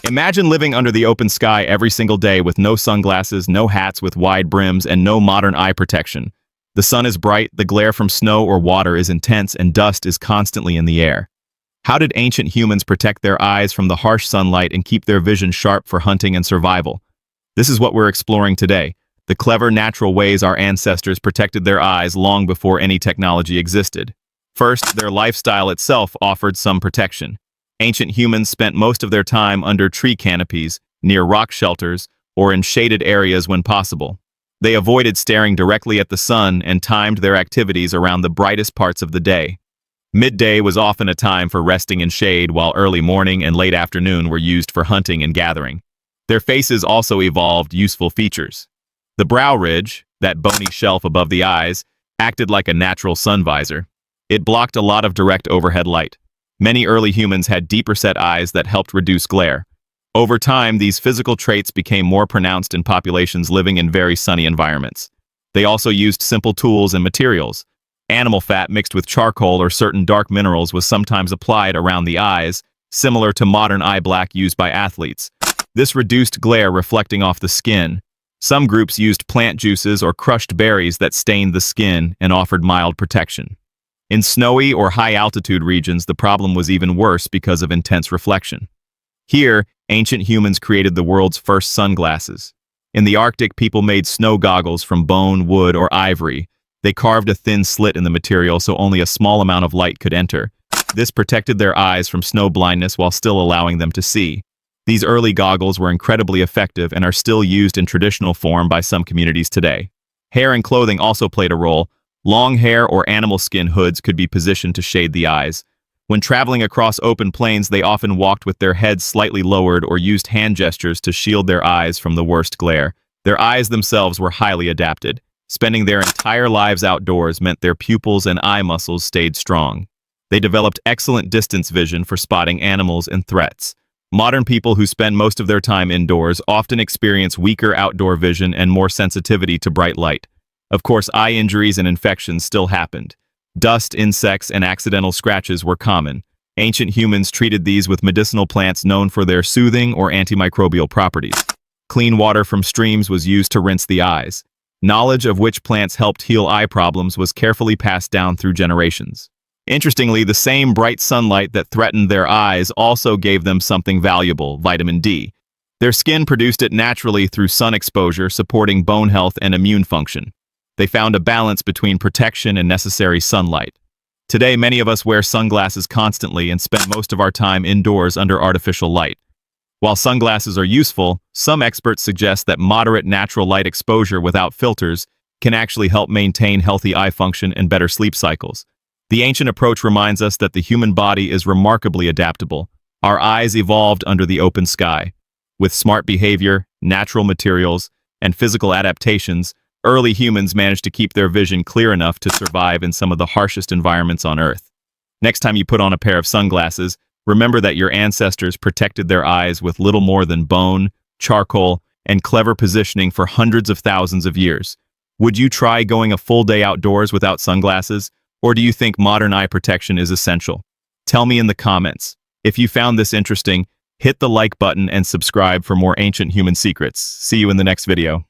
Imagine living under the open sky every single day with no sunglasses, no hats with wide brims, and no modern eye protection. The sun is bright, the glare from snow or water is intense, and dust is constantly in the air. How did ancient humans protect their eyes from the harsh sunlight and keep their vision sharp for hunting and survival? This is what we're exploring today, the clever natural ways our ancestors protected their eyes long before any technology existed. First, their lifestyle itself offered some protection. Ancient humans spent most of their time under tree canopies, near rock shelters, or in shaded areas when possible. They avoided staring directly at the sun and timed their activities around the brightest parts of the day. Midday was often a time for resting in shade, while early morning and late afternoon were used for hunting and gathering. Their faces also evolved useful features. The brow ridge, that bony shelf above the eyes, acted like a natural sun visor. It blocked a lot of direct overhead light. Many early humans had deeper set eyes that helped reduce glare. Over time, these physical traits became more pronounced in populations living in very sunny environments. They also used simple tools and materials. Animal fat mixed with charcoal or certain dark minerals was sometimes applied around the eyes, similar to modern eye black used by athletes. This reduced glare reflecting off the skin. Some groups used plant juices or crushed berries that stained the skin and offered mild protection. In snowy or high-altitude regions, the problem was even worse because of intense reflection. Here, ancient humans created the world's first sunglasses. In the Arctic, people made snow goggles from bone, wood, or ivory. They carved a thin slit in the material so only a small amount of light could enter. This protected their eyes from snow blindness while still allowing them to see. These early goggles were incredibly effective and are still used in traditional form by some communities today. Hair and clothing also played a role. Long hair or animal skin hoods could be positioned to shade the eyes. When traveling across open plains, they often walked with their heads slightly lowered or used hand gestures to shield their eyes from the worst glare. Their eyes themselves were highly adapted. Spending their entire lives outdoors meant their pupils and eye muscles stayed strong. They developed excellent distance vision for spotting animals and threats. Modern people who spend most of their time indoors often experience weaker outdoor vision and more sensitivity to bright light. Of course, eye injuries and infections still happened. Dust, insects, and accidental scratches were common. Ancient humans treated these with medicinal plants known for their soothing or antimicrobial properties. Clean water from streams was used to rinse the eyes. Knowledge of which plants helped heal eye problems was carefully passed down through generations. Interestingly, the same bright sunlight that threatened their eyes also gave them something valuable, vitamin D. Their skin produced it naturally through sun exposure, supporting bone health and immune function. They found a balance between protection and necessary sunlight. Today, many of us wear sunglasses constantly and spend most of our time indoors under artificial light. While sunglasses are useful, some experts suggest that moderate natural light exposure without filters can actually help maintain healthy eye function and better sleep cycles. The ancient approach reminds us that the human body is remarkably adaptable. Our eyes evolved under the open sky. With smart behavior, natural materials, and physical adaptations, early humans managed to keep their vision clear enough to survive in some of the harshest environments on Earth. Next time you put on a pair of sunglasses, remember that your ancestors protected their eyes with little more than bone, charcoal, and clever positioning for hundreds of thousands of years. Would you try going a full day outdoors without sunglasses, or do you think modern eye protection is essential? Tell me in the comments. If you found this interesting, hit the like button and subscribe for more ancient human secrets. See you in the next video.